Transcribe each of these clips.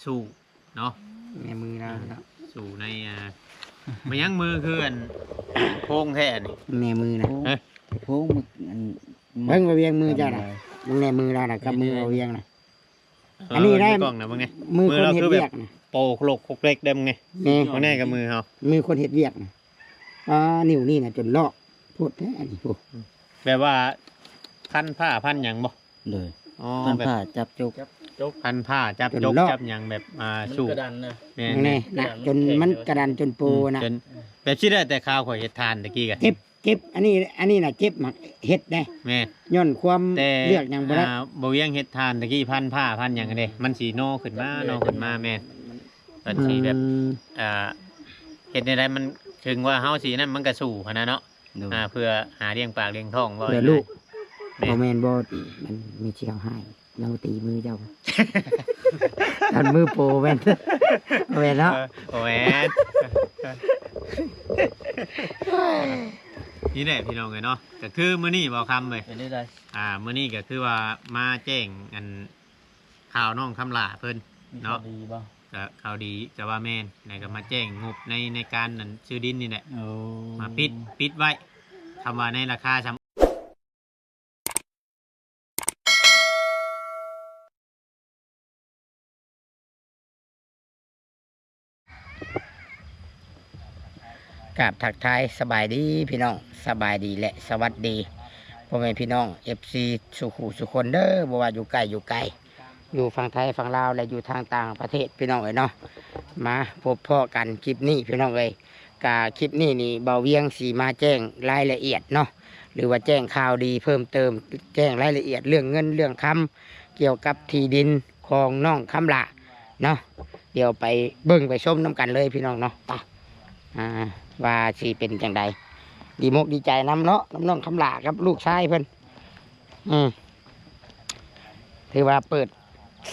สู่เนาะ ในมือเราเนาะ สู่ในมันยังมือคืออันโค้งแท้นี่ ในมือนะ โค้งมัน เบิ่งมาเวียงมือเจ้าน่ะมึงในมือเราน่ะกับมือเอาเวียงน่ะ อันนี้ได้ กล้องนะมึงไง มือคนเฮ็ดเวียกน่ะ โปโคลกโคกเล็กเด้มไง แม่ มันแน่กับมือเฮา มือคนเฮ็ดเวียกน่ะนิ้วนี่น่ะจนลอกโพดแท้อันนี้โพ แบบว่าพันผ้าพันหยังบ่ เลย อ๋อ พัน แบบ ผ้าจับจก พันผ้าจับจกจับหยังแบบสู่ กระดันนะ แม่ แน่น่ะจนมันกระดานจนโปน่ะ จนแบบที่ได้แต่ข้าวข่อยเฮ็ดทานตะกี้กัน เจ็บอันนี้น่ะเจ็บหมักเฮ็ดได้ แม่ ย้อนความ แต่ เลือกหยังบ่ได้ บ่เวียงเฮ็ดทานตะกี้พันผ้าพันหยังกันเด้มันสิโนขึ้นมาโนขึ้นมาแม่นมันสิแบบเฮ็ดในใดมันถึงว่าเฮาสินั่นมันก็สู่หันนะเนาะ ดู เพื่อหาเลี้ยงปากเลี้ยงท้องว่า เพื่อลูก แม่ บ่แม่นบ่มันมีเชี่ยวให้เราตีมือเจ้า ตอนมือโปแม่นบ่แม่นเนาะ โอ้แม่นนี่แหละพี่น้องเอ้ยเนาะก็คือมื้อนี้บ่คำเว้ย เป็นได้ไร มื้อนี้ก็คือว่ามาแจ้งอันข่าวน้องคำลาเพิ่น เนาะ ดีป่ะ ก็ข่าวดีจะว่าแม่นแล้วก็มาแจ้งงบในการนั่นซื้อดินนี่แหละ โอ้ มาปิดไว้คำว่าในราคากับทักทายสบายดีพี่น้องสบายดีและสวัสดีพ่อแม่พี่น้อง FC สุขุสุคนเด้อบ่ว่าอยู่ใกล้อยู่ไกลอยู่ฝั่งไทยฝั่งลาวและอยู่ทางต่างประเทศพี่น้องเอ้ยเนาะมาพบพ่อกันคลิปนี้พี่น้องเอ้ยกาคลิปนี้นี่เบาเวียงสีมาแจ้งรายละเอียดเนาะหรือว่าแจ้งข่าวดีเพิ่มเติมแจ้งรายละเอียดเรื่องเงินเรื่องคำเกี่ยวกับที่ดินของน้องคำละเนาะเดี๋ยวไปเบิ่งไปชมน้ำกันเลยพี่น้องเนาะไปว่าสิเป็นจังใดดีมกดีใจน้ำเนาะน้องคำละกับลูกชายเพิ่นถือว่าเปิด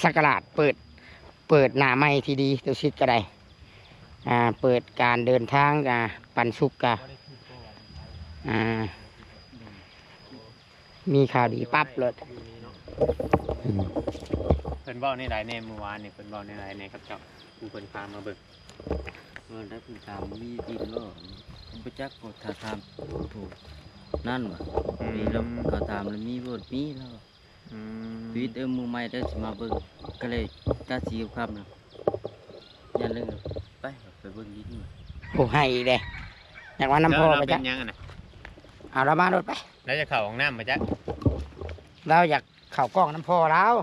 สักราชเปิดหน้าใหม่ที่ดีตัวชิดก็ได้เปิดการเดินทางปันสุกมีข่าวดีปั๊บเลยเพิ่นเบ้าในหลายแน่เมื่อวานเนี่ยเพิ่นเบ้าในหลายแน่ครับเจ้าผู้เพิ่นพามาเบิ่ง ได้เป็นตามมีดินก็ผมไปจักก็ถ้าทำถูกนั่นวะมีแล้วก็ตามแล้วมีบทมีแล้วชีวิตมือใหม่ได้สิมาเบิ่งก็เลยตัดสีคำนะยันเลยไปเบิ่งดินมา โอ้ให้อีกเลยอยากว่าน้ำพอไป เป็ จ้ะ นยังน่ะ เอาเรามารถไป แล้วจะเข้าห้องน้ำไปจ้ะ เราอยากเข่ากล้องน้ำพอแล้ว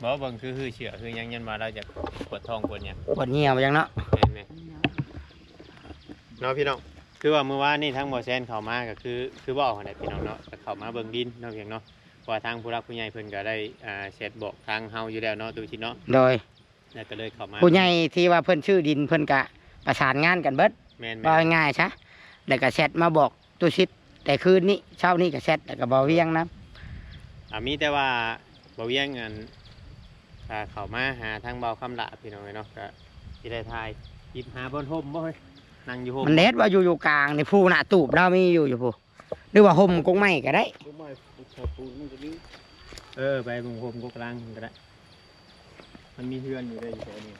บ่เบิ่งคือเชื่อคือยังยันว่าเราจะปวดท้องปวดหยัง ปวดเหี่ยวยังเนาะ แม่นเนาะพี่น้องคือว่าเมื่อวานนี่ทั้งบ่แซนเข้ามาก็คือบ่เอาไหนพี่น้องเนาะก็เข้ามาเบิ่งดินเนาะเพียงเนาะเพราะว่าทางผู้รักผู้ใหญ่เพิ่นก็ได้แชทบอกทางเฮาอยู่แล้วเนาะตูชิเนาะ โดย แล้วก็เลยเข้ามา ผู้ใหญ่ที่ว่าเพิ่นชื่อดินเพิ่นกะประสานงานกันเบิด แม่น ว่าง่ายๆซะแล้วก็แชทมาบอกตัวชิดแต่คืนนี้เช้านี้ก็แชทแล้วก็บ่เวียงนะ มีแต่ว่าบ่เวียงอันเข้ามาหาทางเบาคำละพี่น้องเนาะก็สิได้ทายหยิบหาบนห่มบ่เฮ้ยนั่งอยู่ห่ม มันเน็ตว่าอยู่กลางในผู้หน้าตูบเรามีอยู่ผู้หรือว่าห่มกงไม้ก็ได้ ไปบุงห่มก็กลางก็ได้มันมีเฮือนอยู่เลยอยู่ตรงนี้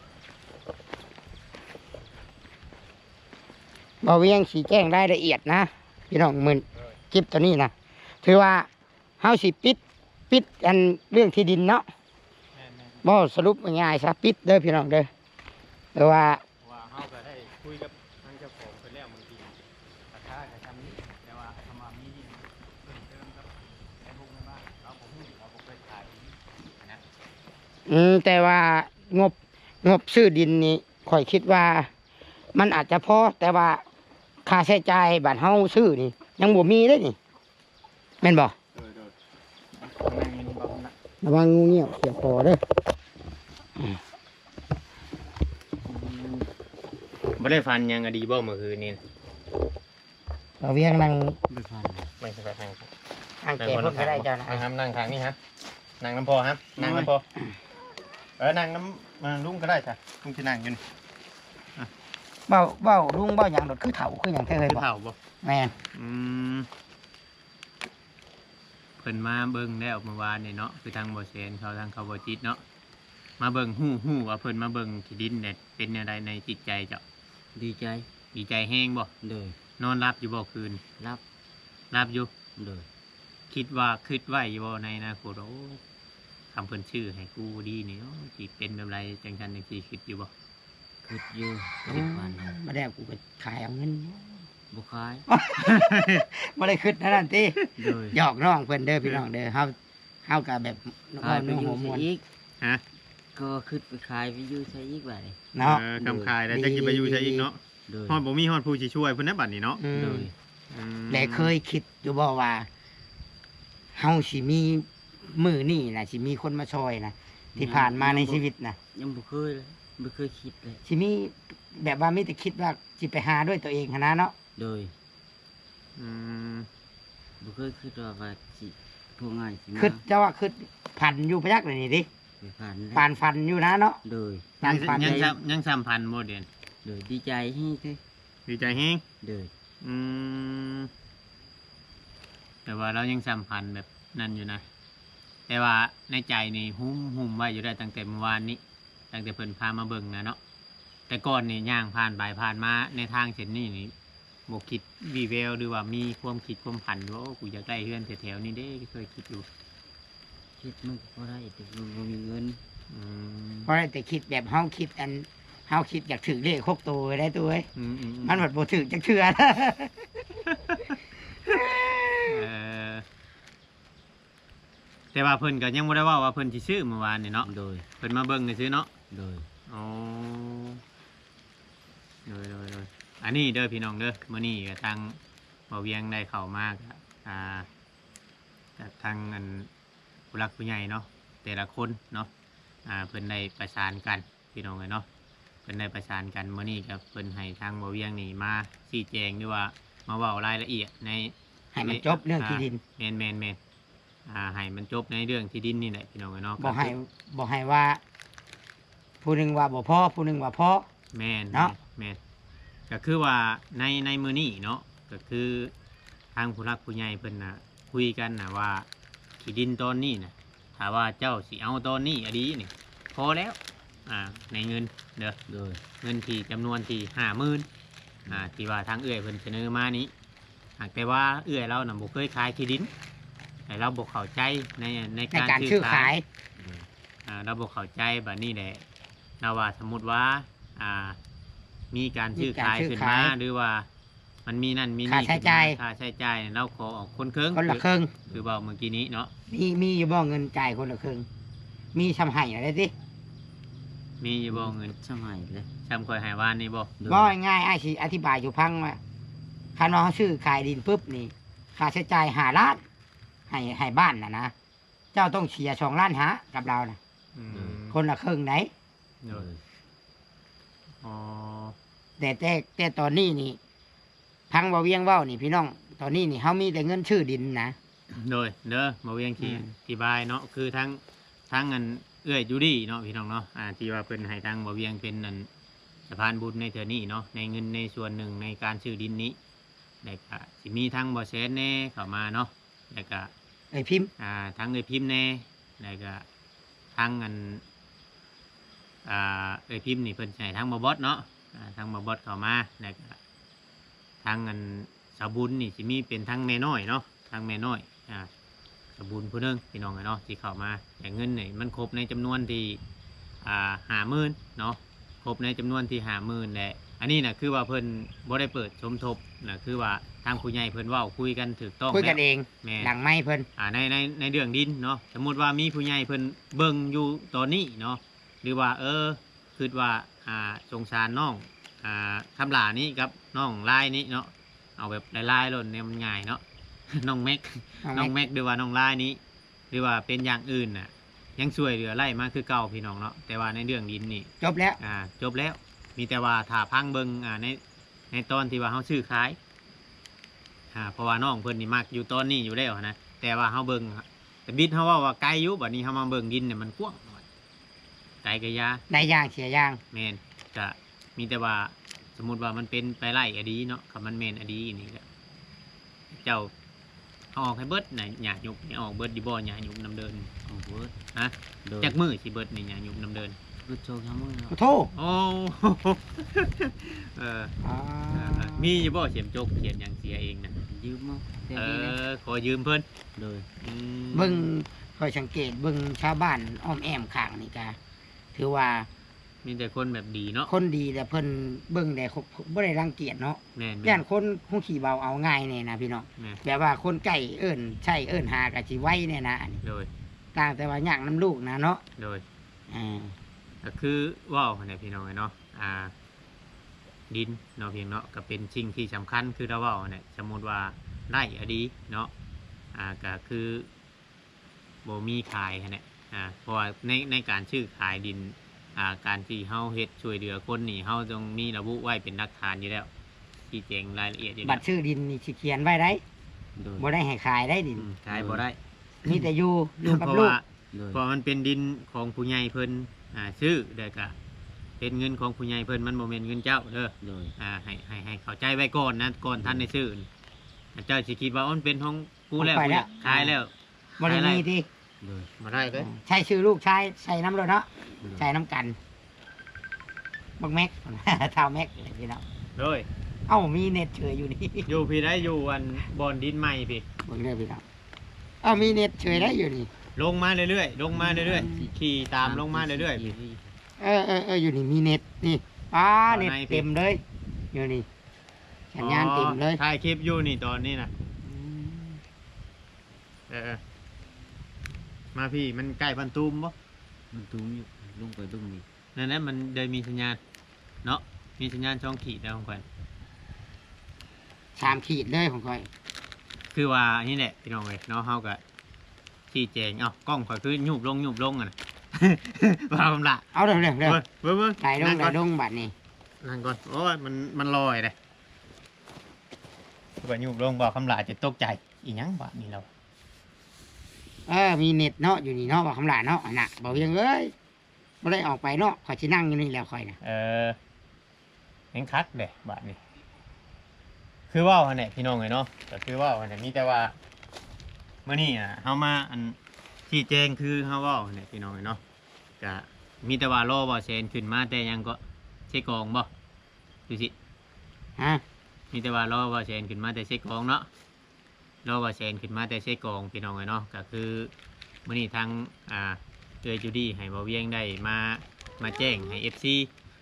บ่เวียงสีแจ้งรายละเอียดนะพี่น้องมื้อคลิปตัวนี้นะถือว่าเฮาสิปิดอันเรื่องที่ดินเนาะบ่สรุปง่ายๆซะปิดเด้อพี่น้องเด้อแต่ว่า ว่าเฮาก็ได้คุยกับทางเจ้าของเพิ่นแล้วบางทีราคาก็ทำนี้แต่ว่าทำมามีเพิ่มเติมครับในพวกในบ้านเราบ่ฮู้เราบ่เคยขายนะ แต่ว่างบซื้อดินนี่ข่อยคิดว่ามันอาจจะพอแต่ว่าค่าใช้จ่ายบ้านเฮาซื้อนี่ยังบ่มีเลยนี่แม่นบ่ระวังงูเงี้ยวเสียบคอเด้อ บ่ได้ฟันยังอดีบ่เมื่อคืนนี้ เราเวียงนั่ง ไม่พัน ไม่ใช่แบบนั่ง อ่างเก็บเพิ่นก็ได้เจ้านะ นั่งทางนี้ครับนั่งน้ำพอครับนั่งน้ำพอนั่งน้ำลุงก็ได้จ้ะลุงจะนั่งอยู่นี่ เบ้าลุงเบ้าหยังดดคือเฒ่าคือหยังแท้เลย คือ บ่ เผาบ่ แม่น เพิ่นมาเบิ่งแล้วเมื่อวานนี่เนาะคือทางบ่เซนเขาทางเขาบ่จิตเนาะ มาเบิ่งฮู้ว่าเพิ่นมาเบิ่งที่ดินเนี่ยเป็นแนวใดในจิตใจเจ้า ดีใจ ดีใจแฮงบ่ โดย นอนรับอยู่บ่คืน รับ รับอยู่ โดย คิดไว้อยู่บ่ในอนาคตโอ้คำเพิ่นชื่อให้กูดีนี่โอ้สิเป็นแบบไรจังซั่นจังซี่คิดอยู่บ่ คิดอยู่คิดวันนั้น มาได้กูก็ขายเอาเงิน บ่ขาย บ่ได้คิดนั่นติ โดย หยอกน้องเพิ่นเด้อพี่น้องเด้อเฮาก็แบบ ขายไป น้อง อ หั ยู่ วม ใช้ วน อีก ฮะ ก็คิดไปขายไปอยู่ใช้อีกบัดนี้ เนาะ คำคายแล้วจะกินไปอยู่ใช่อีกเนาะ โดย ฮอดบ่มีฮอดผู้สิช่วยเพิ่นนะบัดนี้เนาะ อื โด ม ย อืม แต่เคยคิดอยู่บ่ว่าเฮาสิมีมื้อนี้น่ะสิมีคนมาช่วยนะที่ผ่านมาในชีวิตน่ะ ยังบ่เคยเลยบ่เคยคิดเลย สิมีแบบว่ามีแต่คิดว่าสิไปหาด้วยตัวเองหั้นนะเนาะ โดย อืม บ่เคยคิดว่าสิพวกง่ายสิมา คิดจะว่าคิดพันอยู่พยักเลยนี่ดิ ไปผ่าน ปานฟันอยู่นะเนาะ โดย ปานฟัน ยังสัมพันธ์บ่เด่น โดยดีใจให้เด้ ดีใจแฮง โดย อืมแต่ว่าเรายังสัมพันธ์แบบนั่นอยู่นะ แต่ว่าในใจนี่หุ้มไว้อยู่ได้ตั้งแต่เมื่อวานนี้ ตั้งแต่เพิ่นพามาเบิ่งนะเนาะแต่ก่อนนี่ย่างผ่านไปผ่านมาในทางเช่นนี้นี่บ่คิดวีแววหรือว่ามีความคิดความผันว่าโอ้กูอยากได้เฮือนแถวๆนี้เด้เคยคิดอยู่ คิดมันก็บ่ได้แต่มันบ่มีเงิน อืม เพราะแต่คิดแบบเฮาคิดเฮาคิดอยากถือเลข6ตัวได้ตัวเอ้ย อืม มันหมดบ่ถือจักเทื่อ เออแต่ว่าเพิ่นก็ยังบ่ได้เว่าว่าเพิ่นสิซื้อเมื่อวานนี่เนาะ โดย เพิ่นมาเบิ่งซื้อเนาะ โดย อ๋อโดยอันนี้เด้อพี่น้องเด้อมื้อนี้ก็ทางบ่เวียงได้เข้ามาก็จากทางอันผู้หลักผู้ใหญ่เนาะแต่ละคนเนาะเพิ่นได้ประสานกันพี่น้องเอ้ยเนาะเพิ่นได้ประสานกันมื้อนี้ก็เพิ่นให้ทางบ่เวียงนี่มาชี้แจงหรือว่ามาเว้ารายละเอียดใน ให้มันจบเรื่องที่ดิน แมนให้มันจบในเรื่องที่ดินนี่แหละพี่น้องเอ้ยเนาะ บ่ให้ว่า ผู้หนึงว่าบ่พอผู้หนึงว่าพอ แมน เนาะ แมนก็คือว่าในมือนี้เนาะก็คือทางผู้รักผู้ใหญ่เพิ่นน่ะคุยกันนะว่าที่ดินตอนนี้นะถ้าว่าเจ้าสิเอาตอนนี้อดีนี่พอแล้วในเงินเด้อ โดย เงินที่จำนวนที่50,000ที่ว่าทางเอื้อยเพิ่นเสนอมานี้หากแต่ว่าเอื้อยเราน่ะบ่เคยขายที่ดินแต่เราบ่เข้าใจใน ใน การ การ ซื้ ซื้อ อ ขา ขาย ย โดย เราบอกเข้าใจแบบนี้แหละเราว่าสมมติว่ามีการซื้อขายขึ้นมาหรือว่ามันมีนั่นมีนี่ ค่าใช้จ่าย ค่าใช้จ่ายเราขอออกคนเครื่อง คนละครึ่ง คือบอกเมื่อกี้นี้เนาะ มีอยู่บ่เงินจ่ายคนละครึ่งมีทำให้อะไรสิ มีอยู่บ่เงิน สมัยเลย จำคอยหายวานนี่บ่ โดย บ่ง่ายๆอ้ายสิอธิบายอยู่พังว่าคันว่าเขาซื้อขายดินปุ๊บนี่ค่าใช้จ่าย5 ล้านให้บ้านนะเจ้าต้องเสีย2 ล้านหากับเรานะ อืม คนละครึ่งไหน โดยอ๋อ แต่ตอนนี้นี่พังบ่เวียงเว้านี่พี่น้อง ตอนนี้นี่เฮามีแต่เงินชื่อดินนะ โดยเด้อมาเวียงที่ อืม ที่บายเนาะคือทั้งเงินเอื้อยจูดี้เนาะพี่น้องเนาะที่ว่าเพิ่นให้ทางมาเวียงเป็นนั่นสะพานบุญในเทื่อนี้เนาะในเงินในส่วนหนึ่งในการซื้อดินนี้แล้วก็สิมีทั้งบ่แสนแน่เข้ามาเนาะแล้วก็ ไอ้พิมพ์ ทั้งเอ้ยพิมพ์แน่แล้วก็ทั้งอันเอ้ยพิมพ์นี่เพิ่นใช้ทั้งมาบอสเนาะทั้งมาบอสเข้ามาแล้วก็ทั้งอันสาบุญนี่สิมีเป็นทั้งแม่น้อยเนาะทั้งแม่น้อยสาบุญผู้หนึงพี่น้องเนาะที่เข้ามาแต่เงินนี่มันครบในจำนวนที่50,000เนาะครบในจำนวนที่50,000แหละอันนี้น่ะคือว่าเพิ่นบ่ได้เปิดสมทบน่ะคือว่าทางผู้ใหญ่เพิ่นเว้าคุยกันถูกต้อง คุยกัน แล้ว เอง แม่ หลังไม่เพิ่น ในเรื่องดินเนาะสมมุติว่ามีผู้ใหญ่เพิ่นเบิ่งอยู่ตอนนี้เนาะหรือว่าคิดว่าสงสารน้องคำหลานี้กับน้องลายนี้เนาะเอาแบบลายๆเลยเนี่ยมันง่ายเนาะ น้องแม็กน้องแม็กหรือว่าน้องลายนี้หรือว่าเป็นอย่างอื่นน่ะยังช่วยเหลือไล่มาคือเก่าพี่น้องเนาะแต่ว่าในเรื่องดินนี่ จบแล้ว จบแล้วมีแต่ว่าถ้าพังเบิ่งในตอนที่ว่าเขาซื้อขายเพราะว่าน้องเพิ่นนี่มักอยู่ตอนนี้อยู่แล้วนะแต่ว่าเขาเบิ่งแต่บิดเขาว่าไกลอยู่บัดนี้เขามาเบิ่งดินเนี่ยมันกว้างไกลกะยา ได้ย่างเสียย่าง แมนก็มีแต่ว่าสมมุติว่ามันเป็นไปไล่อดีเนาะคำมันแมนอดีนี่ก็เจ้า เอาออกให้เบิดน่ะหญ้าหยุกนี่ออกเบิดดิบ่หญ้าหยุกน้ำเดิน เอาเบิด ฮะ โดย จักมือสิเบิดนี่หญ้าหยุกน้ำเดิน เบิดโชว์ทั้งมือ ขอโทษ โอ้ เออ อ่า มีอยู่บ่เข็มจกเขียนหยังเสียเองนะ ยืมมาแต่ เอ นี่นะ ขอยืมเพิ่น โดย อืม เบิ่งคอยสังเกตเบิ่งชาวบ้านอ้อมแอมข้างนี่ก็ถือว่า มีแต่คนแบบดีเนาะ คนดีแต่เพิ่นเบิ่งได้บ่ได้รังเกียจเนาะ แม่น ย่านคนหูขี่เบาเอาง่ายเนี่ยนะพี่น้อง แม่น แบบว่าคนใกล้เอิ้นใช่เอิ้นหากะสิไว้เนี่ยนะอันนี้ โดย ต่างแต่ว่าย่างน้ำลูกนะเนาะ โดย อ่า ก็คือว่าวเนี่ยพี่น้องเนาะดินเนาะเพียงเนาะก็เป็นสิ่งที่สำคัญคือเราว่าวเนี่ยสมมติว่าไร่อดีเนาะก็คือโบมีขายเนี่ยเพราะว่าในการชื่อขายดินการที่เฮาเฮ็ดช่วยเหลือคนนี่เฮาต้องมีระบุไว้เป็นหลักฐานอยู่แล้วชี้แจงรายละเอียดอยู่ บั แล้ ต ว รชื่อดินนี่สิเขียนไว้ได้ โดย บ่ได้ให้ขายได้ดิน ขายบ่ได้ มีแต่อยู่กับ เพราะ ลูก ว่า โดย เพราะมันเป็นดินของผู้ใหญ่เพิ่นซื้อเด็กอะเป็นเงินของผู้ใหญ่เพิ่นมันบ่แม่นเงินเจ้าเด้อ โดย ให้เข้าใจไว้ก่อนนะก่อนท่านได้ซื้อเจ้าสิคิดว่ามันเป็นของกูแล้ว ของข้อย กู แล้ อยาว กขายแล้ว บ่ได้มีที่ โดย มาได้เด้อ ใช้ชื่อลูกใช้ใส่น้ำรถเนาะ โดย ใช้น้ำกันบักแม็ก เท่าแม็กเลยพี่น้อง โดย เอ้ามีเน็ตเฉยอยู่นี่ อยู่พี่ได้อยู่อันบอนดินใหม่พี่ เบิ่งเด้อพี่น้องเอ้ามีเน็ตเฉยได้อยู่นี่ ลงมาเรื่อยๆลงมาเรื่อยๆขี่ตามลงมาเรื่อยๆพี่ อยู่นี่มีเน็ตนี่เน็ต ตอนไหนพี่ เต็มเลยอยู่นี่สัญญาณเต็มเลย ถ่ายคลิปอยู่นี่ตอนนี้นะเออมาพี่มันใกล้บันตูมบ่ มันตุ้มอยู่ลงไปตรงนี้ นั่นแหละมันเดินมีสัญญาณเนาะมีสัญญาณช่องขีดแล้วของข่อย 3 ขีดเลยของค่อย คือว่านี่แหละพี่น้องเอ้ยเนาะเฮาก็ชี้แจงกล้องข่อยคือยุบลงอ่ะนะ ว่าผมละ เอาเร็วเร็วเร็ว เบิ่ง ไหลลง นั่ง ไหล ก่อน ลงบัดนี้ นั่งก่อนโอ้ยมันลอยเลยว่ายุบลงบอกคำลาจะตกใจอีหยังบาดนี้เรา มีเน็ตเนาะอยู่นี่เนาะว่าคำลาเนาะน่ะบอกยังเอ้ยบ่ได้ออกไปเนาะข่อยสินั่งอยู่นี่แล้วข่อยน่ะ เห็นคักเด้บาดนี้ คือว่าเนี่ยพี่น้องเลยเนาะก็คือว่าเนี่ยมีแต่ว่าเมื่อนี้เฮามาอันที่แจ้งคือเฮาว่าเนี่ยพี่น้องเลยเนาะก็มีแต่ว่ารอบ่เซนขึ้นมาแต่ยังก็เช็คกองบ่ดูสิ ฮะ มีแต่ว่ารอว่าเซนขึ้นมาแต่เช็คกองเนาะรอว่าเซนขึ้นมาแต่เช็คกองพี่น้องเลยเนาะก็คือมื่อนี้ทางเอยจูดี้ให้บ่เวียงได้มาแจ้งให้ FC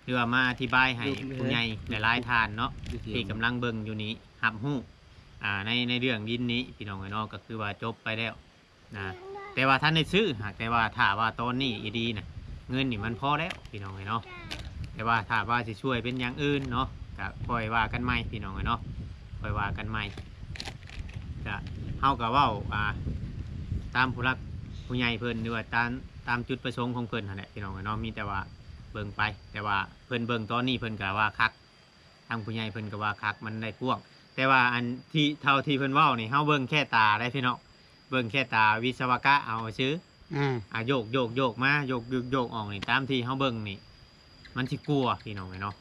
หรือว่ามาอธิบายให้ผู้ใหญ่หลายๆท่านเนาะที่กำลังเบิ่งอยู่นี้รับรู้ในเรื่องดินนี้พี่น้องเลยเนาะก็คือว่าจบไปแล้วนะแต่ว่าท่านได้ซื้อหากแต่ว่าถ้าว่าตอนนี้อีดีนะเงินนี่มันพอแล้วพี่น้องเลยเนาะแต่ว่าถ้าว่าจะช่วยเป็นอย่างอื่นเนาะก็ค่อยว่ากันใหม่พี่น้องเลยเนาะค่อยว่ากันใหม่ก็เฮากับว่าตามผู้รักผู้ใหญ่เพิ่นหรือว่าตามจุดประสงค์ของเพิ่นนั่นแหละพี่น้องเลยเนาะมีแต่ว่าเบิ่งไปแต่ว่าเพิ่นเบิ่งตอนนี้เพิ่นก็ว่าคักทางผู้ใหญ่เพิ่นก็ว่าคักมันได้กว้างแต่ว่าอันที่เท่าที่เพิ่นเว้านี่เฮาเบิ่งแค่ตาได้พี่น้องเบิ่งแค่ตาวิศวกะเอาซื้อ โยกมาโยกออกนี่ตามที่เฮาเบิ่งนี่มันสิกลัวพี่น้องเนาะ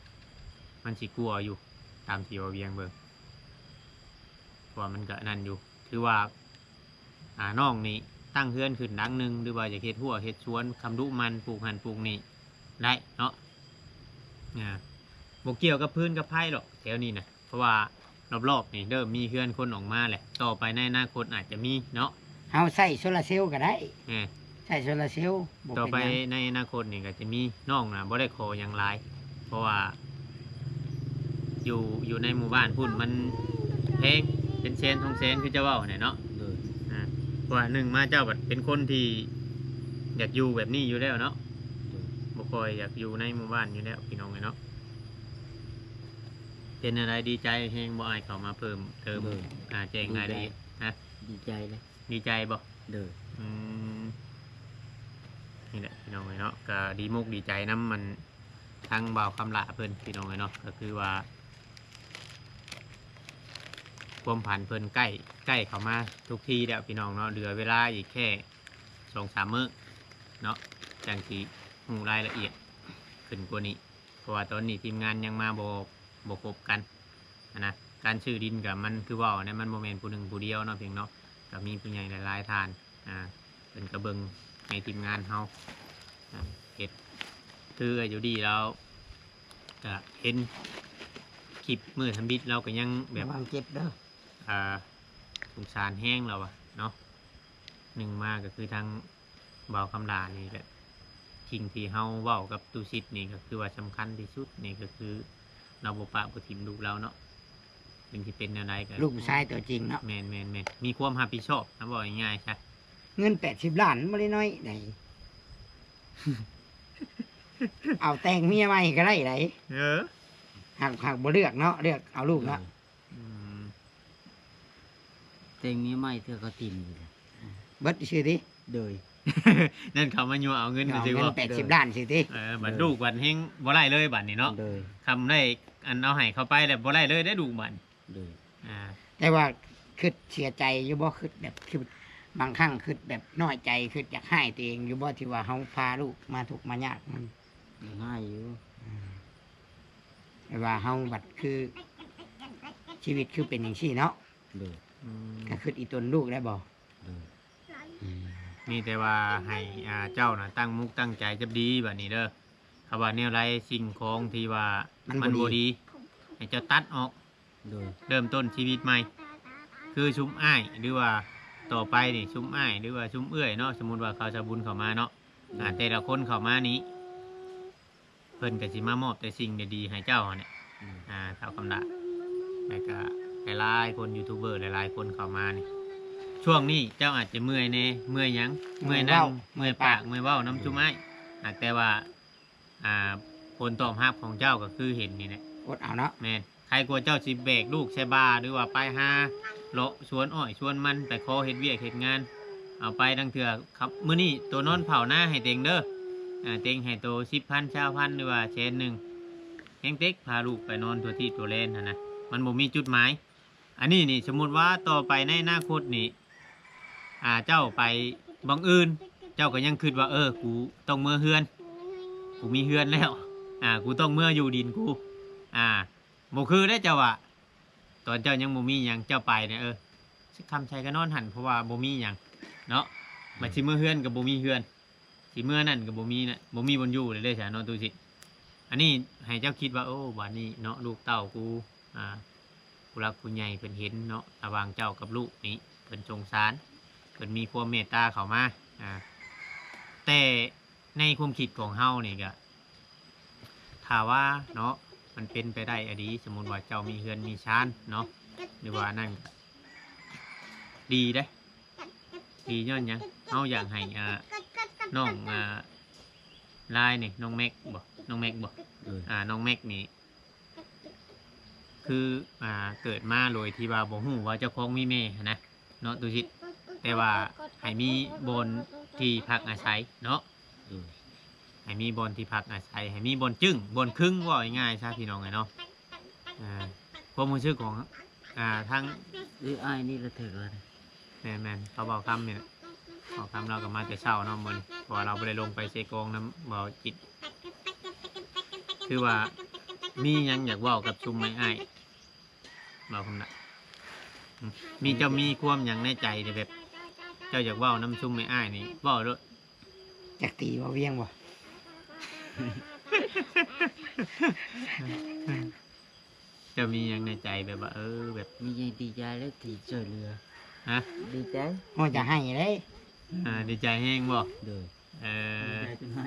มันสิกลัวอยู่ตามที่ว่าเวียงเบิ่งเพราะว่ามันก็นั่นอยู่ถือว่าน้องนี่ตั้งเฮือนขึ้นหลังหนึงหรือว่าจะเฮ็ดหัวเฮ็ดสวนคำดุมันปลูกหันปลูกนี่ได้เนาะบ่เกี่ยวกับพื้นกับไผ่หรอกแถวนี้นะเพราะว่ารอบๆนี่เริ่มมีเฮือนคนออกมาแหละต่อไปในอนาคตอาจจะมีเนาะ เฮาใส่โซลาร์เซลล์ก็ได้ เออ ใส่โซลาร์เซลล์บ่ ต่อ เป็น ไป หยัง ในอนาคตนี่ก็จะมีน้องนะบ่ได้ขออย่างไรเพราะว่า อยู่ในหมู่บ้านพุ่นมันแพงเป็นเซนทองเซนคือเจ้าเว้าเนี่ยเนาะ โดย เพราะว่าหนึ่งมาเจ้าบัดเป็นคนที่อยากอยู่แบบนี้อยู่แล้วเนาะ โดย บ่ค่อยอยากอยู่ในหมู่บ้านอยู่แล้วพี่น้องเนาะเป็นอะไรดีใจแฮงบ่อายเข้ามาเพิ่มเติมแจ้งรายละเอียดนะ ดีใจเลย ดีใจบ่ โดย อืมนี่แหละพี่น้องเนาะก็ดีมุกดีใจน้ำมันทั้งเบาคำละเพิ่นพี่น้องเนาะก็คือว่าความผ่านเพิ่นใกล้เข้ามาทุกทีแล้วพี่น้องเนาะเหลือเวลาอีกแค่2-3 มื้อเนาะจังสีหูรายละเอียดขึ้นกว่านี้เพราะว่าตอนนี้ทีมงานยังมาบ่ครบกันนะการชื่อดินกับมันคือว่าเนี่ยมันโมเมนต์ผู้หนึ่งผู้เดียวเนาะเพียงเนาะ ก็มีผู้ใหญ่หลายๆท่านเป็นกระเบิงในทีมงานเฮาเฮ็ดคืออยู่ดีแล้วก็เห็นคลิปมือทำบิดเราก็ยังแบ แบบ บ วางเจ็บเด้อ สงสารแห้งเราอะเนาะหนึ่งมาก็คือทางเบาคำด่านี่แบบสิ่งที่เฮาเว้ากับตูซิดนี่ก็คือว่าสำคัญที่สุดนี่ก็คือเราบ่ปะบ่ทิมลูกเราเนาะถึงที่เป็นแนวใดก็ ลูกผู้ชายตัวจริงเนาะ แม่นมีความรับผิดชอบนะบอกง่ายๆใช่ เงิน80 ล้านบ่ได้น้อยไหน เอาแต่งเมียใหม่ก็ได้ไหน หากบ่เลือกเนาะเลือกเอาลูกเนาะ อืม เต็งนี้ไม่เธอก็ติ่มอยู่เลย เบิดชื่อติ โดย นั่นเขามายัวเอาเงิน เอา ซื้อ เงิ บ่ น80 ล้านสิติ บัตรลูกบัตรเฮงบ่ไล่เลยบัตรนี่เนาะ โดย คำได้อันเอาให้เขาไปแล้วบ่ไล่เลยได้ดูกบัตร โดย อ่า แต่ว่าคือเสียใจอยู่บ่คือแบบคือบางครั้งคือแบบน้อยใจคืออยากให้ตัวเองอยู่บ่ที่ว่าเฮาพาลูกมาทุกข์มายากมัน ง่ายอยู่ แต่ว่าเฮาบัดคือ ชีวิตคือเป็นอย่างซี่เนาะ โดย อืม ก็คืออีตนลูกได้บ่ โดย มีแต่ว่าให้เจ้าน่ะตั้งมุกตั้งใจจะดีบัดนี้เด้อเขาว่าแนวไรสิ่งของที่ว่ามันบ่ดีให้เจ้าตัดออก โดย เริ่มต้นชีวิตใหม่ คือชุมอ้ายหรือว่าต่อไปนี่ชุมอ้ายหรือว่าชุมเอื้อยเนาะสมมุติว่าเขาจะบุญเข้ามาเนาะแต่ละคนเข้ามานี้ เพิ่นก็สิมามอบแต่สิ่งดีๆให้เจ้าเนี่ยเท่าคำละแล้วก็หลายๆคนยูทูบเบอร์หลายๆคนเข้ามานี่ช่วงนี้เจ้าอาจจะเมื่อยแน่เมื่อยหยังเมื่อยนั่งเมื่อยปากเมื่อยเว้าน้ำชุมอ้ายแต่ว่าผลตอบรับของเจ้าก็คือเห็นนี่แหละ อดเอาเนาะ แม่นใครกลัวเจ้าสิเบรกลูกใช่บาหรือว่าไปหาเลาะชวนอ้อยชวนมันไปขอเฮ็ดเวียกเฮ็ดงาน เอาไปดังเถื่อครับมื้อนี้ตัวนอนเผาหน้าให้เต็งเด้อเต็งให้โต10,000 20,000หรือว่า1,000แฮงเต็กพาลูกไปนอนตัวที่ตัวเล่นนะมันบ่มีจุดหมาย อันนี้นี่สมมุติว่าต่อไปในอนาคตนี่เจ้าไปบังอื่นเจ้าก็ยังคิดว่ากูต้องเมื่อเฮือนกูมีเฮือนแล้วกูต้องเมื่ออยู่ดินกูบ่คือได้เจ้าว่าตอนเจ้ายังบ่มีหยังเจ้าไปเนี่ยคำชัยก็นอนหันเพราะว่าบ่มีหยังเนาะมาสิเมื่อเฮือนกับบ่มีเฮือนสิเมื่อนั่นกับบ่มีน่ะบ่มีบนอยู่เลยเด้อจ้ะเนาะตูสิอันนี้ให้เจ้าคิดว่าโอ้บัดนี้เนาะลูกเต้ากูผู้รักผู้ใหญ่เพิ่นเห็นเนาะระหว่างเจ้ากับลูกนี้เพิ่นสงสารเพิ่นมีความเมตตาเข้ามาแต่ในความคิดของเฮานี่ก็ถ้าว่าเนาะมันเป็นไปได้อดีสมมุติว่าเจ้ามีเฮือนมีชานเนาะหรือว่านั่นก็ดีเด้ดีย้อนหยังเฮาอยากให้น้องลายนี่น้องแม็กบ่น้องแม็กบ่ โดย น้องแม็กนี่คือเกิดมาโดยที่ว่าบ่ฮู้ว่าเจ้าของมีแม่นะเนาะตุชิตแต่ว่าให้มีบอนที่พักอาศัยเนาะ โดย ให้มีบอนที่พักอาศัยให้มีบอนจึ้งบอนครึ่งว่าง่ายๆซะพี่น้องไงเนาะความรู้สึกของทั้ง หรืออ้ายนี่ละเถิดเลย แม่นเขาบอกคำเนี่ยบอกคำเราก็มาแต่เช้าเนาะมื้อนี้เพราะว่าเราบ่ได้ลงไปเซกองน้ำบ่อจิตคือว่ามีหยังอยากเว้ากับชุมไม่อ้ายบอกคำน่ะมีเจ้ามีความหยังในใจเนี่ยแบบ เจ้าอยากเว้าน้ำชุมไม่อ้ายนี่เว้าเด้อ จักตีว่าเวียงบ่ เจ้ามีหยังในใจแบบว่าแบบ มีใจดีใจแล้วที่ช่วยเหลือ ฮะ ดีใจ โอ้จะให้เลย ดีใจแห้งบ่ โดย ใจจนให้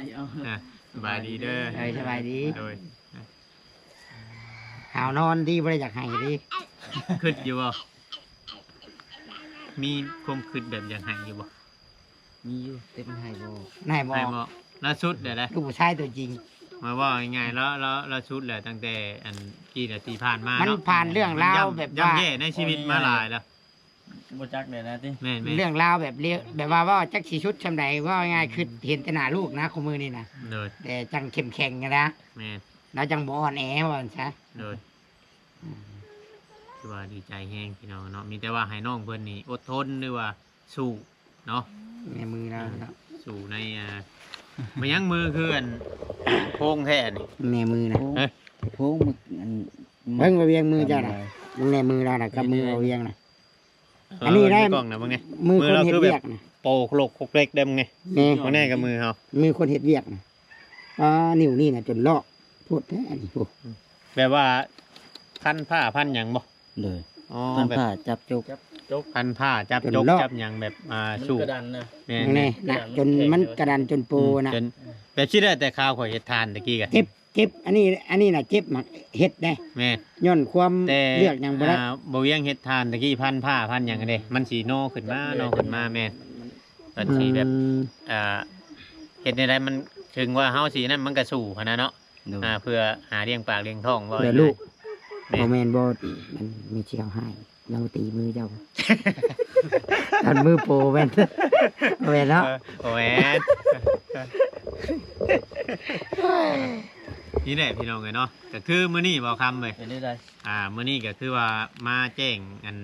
สบายดีเด้อ สบายดี โดย หาวนอนดีบ่ได้อยากให้ดี คิดอยู่บ่มีความคิดแบบอยากให้อยู่บ่ มีอยู่เต็มให้บ่ นายบอ ให้ ก บ่แล้วชุดเดี๋ยวได้ ลูกผู้ชายตัวจริง มาว่าง่ายๆแล้วชุดแหละตั้งแต่อันกี่นาทีผ่านมา มัน เนาะ ผ่านเรื่องราวแบบว่า ย่ำแย่ในชีวิตมาหลายแล้ว บ่จักเลยนะติ แม่น เรื่องราวแบบเรียกแบบว่าจักสีชุดชำใดว่าง่ายคือเห็นแต่หน้าลูกนะของมือนี่นะ เลย แต่จังเข้มแข็งกันนะ แม่น แล้วจังบ่อ่อนแอว่าซะ เลยคือว่าดีใจแห้งพี่น้องเนาะมีแต่ว่าให้น้องเพิ่นนี่อดทนหรือว่าสู้เนาะ ในมือเราเนาะ สู่ในมายังมือคืออันโพงแท้นี่ ในมือนะ โพงมึกอัน เบิ่งว่าเวียงมือเจ้าน่ะเบิ่งในมือเราน่ะกับมือเอาเวียงน่ะ อันนี้ได้ กล้องนะมึงไง มือคน เรา เฮ็ด คือแบ เวีย บ กนะ โปกโลกโคกเล็กเด้มึงไง นี่ มาแน่กับมือเฮา มือคนเฮ็ดเวียกนะนิ้วนี่น่ะจนลอกพูดแท้อันนี้พูด แบบว่าพันผ้าพันหยังบ่ เลย อ๋อ พัน แบบ ผ้าจับจุก จก พันผ้าจับจกจับหยังแบบมัน สู้ กระดันนะ แม่ นี่นะจนมันกระดานจนโปนะ จนแบบคิดได้แต่ข่าวข่อยเฮ็ดทานตะกี้กัน เจ็บอันนี้น่ะเจ็บหมักเฮ็ดได้ แม่ ย้อนความ แต่ เลือกหยังบ่ได้ บ่เวียงเฮ็ดทานตะกี้พันผ้าพันหยังกันเด้มันสิโนขึ้นมาโนขึ้นมาแม่นมันสิแบบ เฮ็ดในใดมันถึงว่าเฮาสินั่นมันก็สู้หันนะเนาะ โดย เพื่อหาเลี้ยงปากเลี้ยงท้องว่า เพื่อลูก แม่ บ่แม่นบ่มันมีเชี่ยวให้เราตีมือเจ้า อันมือโปแม่นบ่แม่นเนาะ โอ้แม่นนี่แหละพี่น้องเอ้ยเนาะก็คือมื้อนี้บ่คำเว้ย เป็นได้ไร มื้อนี้ก็คือว่ามาแจ้งอัน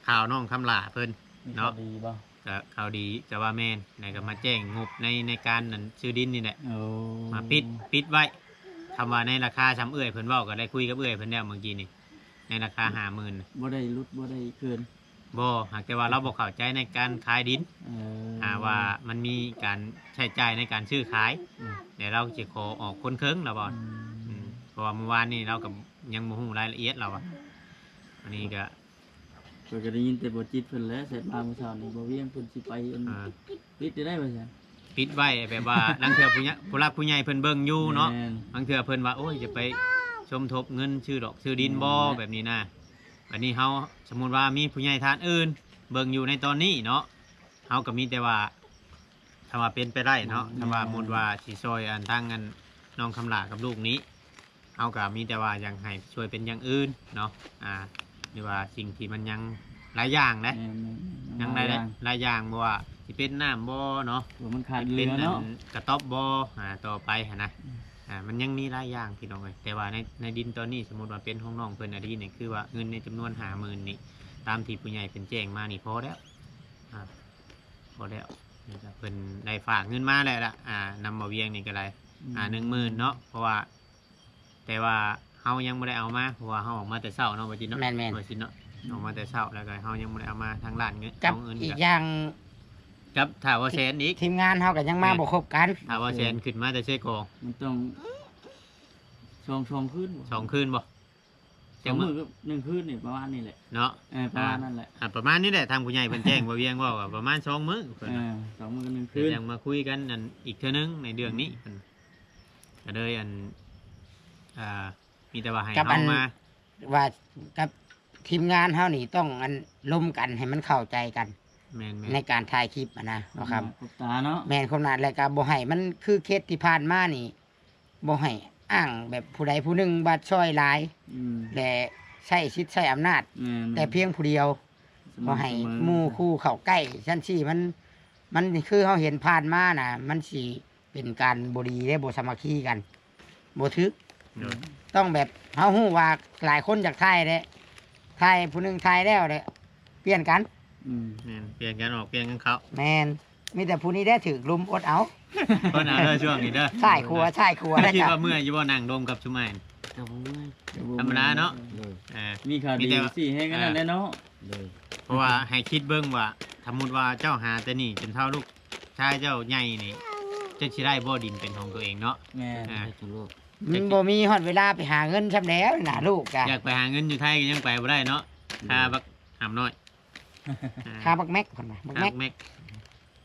ข่าวน้องคำลาเพิ่น มี เนาะ ข่าวดีบ่ ก็ข่าวดีก็ว่าแม่นแล้วก็มาแจ้งงบในการนั่นซื้อดินนี่แหละ โอ้ มาปิดไว้คำว่าในราคาซ้ำเอื้อยเพิ่นเว้าก็ได้คุยกับเอื้อยเพิ่นแล้วเมื่อกี้นี่ในราคา50,000 บ่ได้ลุดบ่ได้เกิน บ่หากแต่ว่าเราบ่เข้าใจในการขายดิน เออ ว่ามันมีการใช้จ่ายในการซื้อขาย อืม เดี๋ยวเราจะขอออกคนเคิงแล้วบ่เพราะว่าเมื่อวานนี้เราก็ยังบ่ฮู้รายละเอียดเราอ่ะวันนี้ก็ เพิ่นก็ได้ยินแต่บ่จิตเพิ่นแล้วเสร็จมาเมื่อเช้านี้บ่เวียงเพิ่นสิไปอัน เอ่อ ปิดได้บ่ซั่น ปิดไว้แบบว่า ลังเทื่อผู้รักผู้ใหญ่เพิ่นเบิ่งอยู่เนาะ แม่ บางเทื่อเพิ่นว่าโอ้ยจะไปสมทบเงินชื่อดอกชื่อดินบ่แบบนี้นะอันนี้เฮาสมมุติว่ามีผู้ใหญ่ทานอื่นเบิ่งอยู่ในตอนนี้เนาะเฮาก็มีแต่ว่าถ้าว่าเป็นไปได้เนาะถ้าว่าสมมุติว่าสิช่วยอันทางอันน้องคำลากับลูกนี้เฮาก็มีแต่ว่ายังให้ช่วยเป็นอย่างอื่นเนาะหรือว่าสิ่งที่มันยังหลายอย่างนะ แม่ ยังหลายอย่างบ่ว่าสิเป็นน้ำบ่เนาะ ว่ามันขาด สิ เรื เป็น อ อั เนาะ นกระต๊อบบ่ต่อไปหั่นนะ มันยังมีหลายอย่างพี่น้องเลยแต่ว่าในดินตอนนี้สมมติว่าเป็นห้องน้องเพิ่นอดีนี่คือว่าเงินในจำนวน50,000นี่ตามที่ผู้ใหญ่เป็นแจ้งมานี่พอแล้วพอแล้วนี่ก็เพิ่นได้ฝากเงินมาแล้วล่ะนำมาเวียงนี่ก็ได้10,000เนาะเพราะว่า แต่ว่าเฮายังไม่ได้เอามาเพราะว่าเฮาออกมาแต่เช้าเนาะบ่จิตเนาะ แม่น บ่จิตเนาะออกมาแต่เช้าแล้วก็เฮายังไม่ได้เอามาทางร้านเงิน กับ เอาเงิน อีก ก็ อย่าง กับถ้าว่าแสนอีก ทีมงานเฮาก็ยังมาบ่ครบกัน ถ้าว่าแสนขึ้นมาแต่เช็คกอง มันต้องชองขึ้นบ่ 2คืนบ่ ส จั อง ง มื้ มื้ อ อก็1คืนนี่ประมาณนี้แหละ เนาะ ประมาณนั่นแหละ ประมาณนี้แหละทางผู้ใหญ่เป็นแจ้งว่าเวียงว่าประมาณ2 มื้อเพิ่น 2 มื้อก็1 เดี๋ คื ยวน ยังมาคุยกันอันอีกเทื่อนึงในเรื่องนี้เพิ่นก็เลยมีแต่ว่าให้ กับอั เฮาน มา ว่ากับทีมงานเฮานี่ต้องร่วมกันให้มันเข้าใจกัน แม่น ในการถ่ายคลิปอะนะเนาะครับ ครบตาเนาะ แม่นคนนั้นแล้วก็บ่ให้มันคือเคสที่ผ่านมานี่บ่ให้อ้างแบบผู้ใดผู้หนึ่งบัดช่วยหลาย และใช้สิทธิ์ใช้อำนาจ แต่เพียงผู้เดียวบ่ให้หมู่คู่เข้าใกล้ซั่นสิมันคือเฮาเห็นผ่านมาน่ะ มันสิเป็นการบ่ดีและบ่สามัคคีกันบ่ถึก เดี๋ยว ต้องแบบเฮาฮู้ว่าหลายคนอยากถ่ายเด้ถ่ายผู้หนึงถ่ายแล้วเด้เปลี่ยนกัน แม่นเปลี่ยนกันออกเปลี่ยนกันเขา แม่นมีแต่ผู้นี้ได้ถึกลุมอดเอา เพิ่นเอาเด้อช่วงนี้เด้อ ใช่ครัวใช่ครัวได้ คิด จ้ะ ว่าเมื่อยอยู่บ่นั่งดมกับชุมาน ก็บ่เมื่อย ธรรมดาเนาะ เลย มีข่าวดีสิให้กันนั่นแหละเนาะ เลย เพราะว่าให้คิดเบิ่งว่าสมมุติว่าเจ้าหาแต่นี่จนเท่าลูกชายเจ้าใหญ่นี่จะสิได้บ่ดินเป็นของตัวเองเนาะ แม่ อ่า ได้ทุกโลก มันบ่มีฮอดเวลาไปหาเงินซำแล้วน่ะลูกกะ อยากไปหาเงินอยู่ไทยก็ยังไปบ่ได้เนาะค่าบักหำน้อย ค่าบักแม็กพุ่นน่ะบัก แม็ แม็ ก ก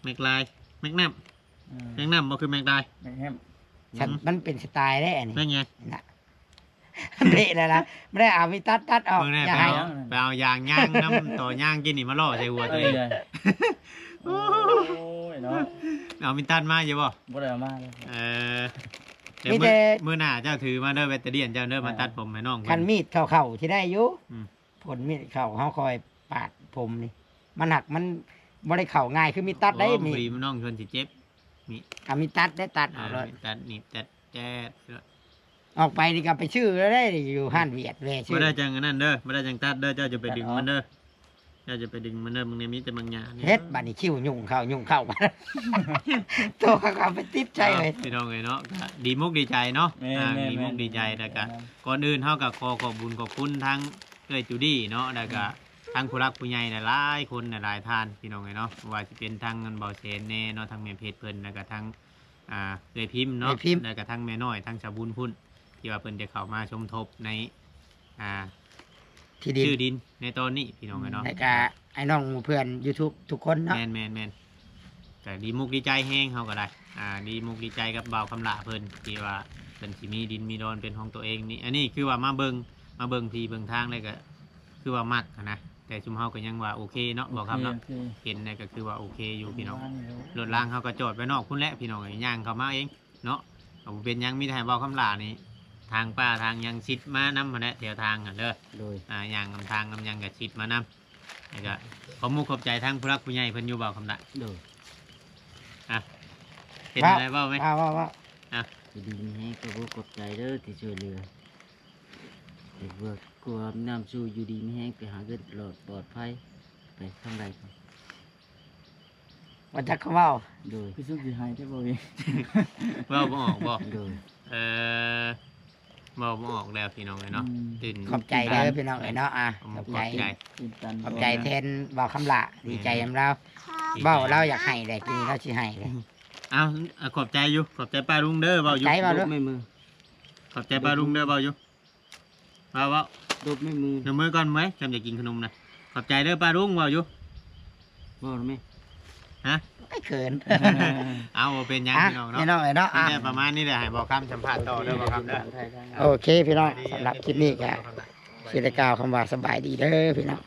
แม็กลายแม็กน้ำแม็กน้ำบ่คือแม็กลาย แม่แฮม ฉันมันเป็นสไตล์ได้อันนี้ แม็กไง น่ะเละแล้วล่ะไม่ได้เอามีตัดออก เบิ่งแน่ อย่า ไป ให้ เอาไปเอายางย่างน้ำต่อย่างกินนี่มาล่อใส่หัวตัวเอง โอ้ยเนาะ เอามินตันมาอยู่บ่ บ่ได้เอามาเลย เดี๋ยวมื้อหน้าเจ้าถือมาเด้อแบตเตอรี่เจ้าเด้อมาตัดผมให้น้อง คันมีดเข้าๆที่ได้อยู่ อืม ผลมีดเข้าเฮาคอยปาดผมนี่ มันหักมันบ่ได้เข้าง่ายคือมีตัดได้มี มีน้องชนสิเจ็บ เอามีตัดได้ตัดเอาเลย ตัดนี่ตัดแจ๊ด ออกไปนี่ก็ไปชื่อแล้วได้อยู่ห้านเวียดแวชื่ บ่ อ ได้จังอันนั้นเด้อบ่ได้จังตัดเด้อเจ้าจะไปดึงมันเด้อเจ้าจะไปดึงมันเด้อมึงเนี่ยมีแต่บางอย่าง เฮ็ดบัดนี้คิ้วยุ่งเข้ามา ตัวเขาไปติดใจเลย พี่น้องเอ้ยเนาะก็ดีมุกดีใจเนาะดีมุกดีใจแล้วก็ก่อนอื่นเฮาก็ขอขอบคุญทางเอ้ยจูดี้เนาะแล้วก็ท ทั้งผู้รักผู้ใหญ่น่ะหลายคนน่ะหลายท่านพี่น้องเนาะว่าสิเป็นทางเงินเบาเซนแน่เนาะทางแม่เพชรเพิ่นแล้วก็ทางเอื้อยพิมพ์เนาะแล้วก็ทางแม่น้อยทางชาวบุญพุ่นที่ว่าเพิ่นจะเข้ามาชมทบในอ่า ที่ดิน ชื่อดินในตอนนี้พี่น้องเนาะ แล้วก็ไอ้น้องหมู่เพื่อน YouTube ทุกคนเนาะ แม่นก็ดีมุกดีใจแห้งเขาก็ได้ดีมุกดีใจกับบ่าวคำละเพิ่นที่ว่าเพิ่นสิมีดินมีดอนเป็นของตัวเองนี่อันนี้คือว่ามาเบิ่งที่เบิ่งทางเลยก็คือว่ามักหั้นนะแต่ชุมเฮาก็ยังว่าโอเคเนาะบอกครับเนาะ โอเค เห็นเนี่ยก็คือว่าโอเคอยู่พี่น้อง บ้าอยู่ รถล่างเขาก็จอดไว้นอกพุ่นแหละพี่น้องย่างเข้ามาเองเนาะเอาบ่เป็นหยังมีแต่ให้บ่าวคำละนี่ทางป้าทางยังชิดมานำหั่นแหละแถวทางอ่ะเด้อ โดย ย่างนำทางนำยังก็ชิดมานำแล้วก็ขอมุกขอบใจทั้งผู้รักผู้ใหญ่เพิ่นอยู่บ่าวคำละ โดย เป็นอะไรบ้างไหม ว่า อยู่ดีมีแห้งก็บ่ขอบใจเด้อที่ช่วยเหลือแต่เบิกกลัวน้ำสู้อยู่ดีมีแห้งไปหาเงินตลอดปลอดภัยไปทางใดครับ ว่าจักเขาเว้า โดย คือสุขสิหายได้บ่เอง เว่าบ่ออกบ่ โดย เออเว่าบ่ออกแล้วพี่น้องเลยเนาะตื่น ขอบใจเด้อพี่น้องเอ้ยเนาะขอบ ข ใจ อบใจ ตื่นตัน ขอบใจแทนบ่าวคำละดีใจนำเราเว้าเราอยากให้เลยกินเราสิให้เลย เอาขอบใจอยู่ขอบใจป้าลุงเด้อเบาอยู่ ใจเว้า ด เด้ บไม่มือ ขอบใจป้าลุงเด้อเบาอยู่เบา ดบไม่มือ เดี๋ยวมือก่อนไหมจำจะกินขนมนะขอบใจเด้อป้าลุงเบาอยู่ บ่รู้ไหม ฮะ ไม่เขิน เอาบ่เป็นหยัง อ่ะ พี่น้อง พี่ เนาะ น้องเอ้ยเนาะ นี่ประมาณนี้แหละให้บอกคำสัมภาษณ์ต่อเด้อบอกคำเด้อ โอเคพี่น้องสำหรับคลิปนี้ก็สิได้กล่าวคำว่าสบายดีเด้อพี่น้อง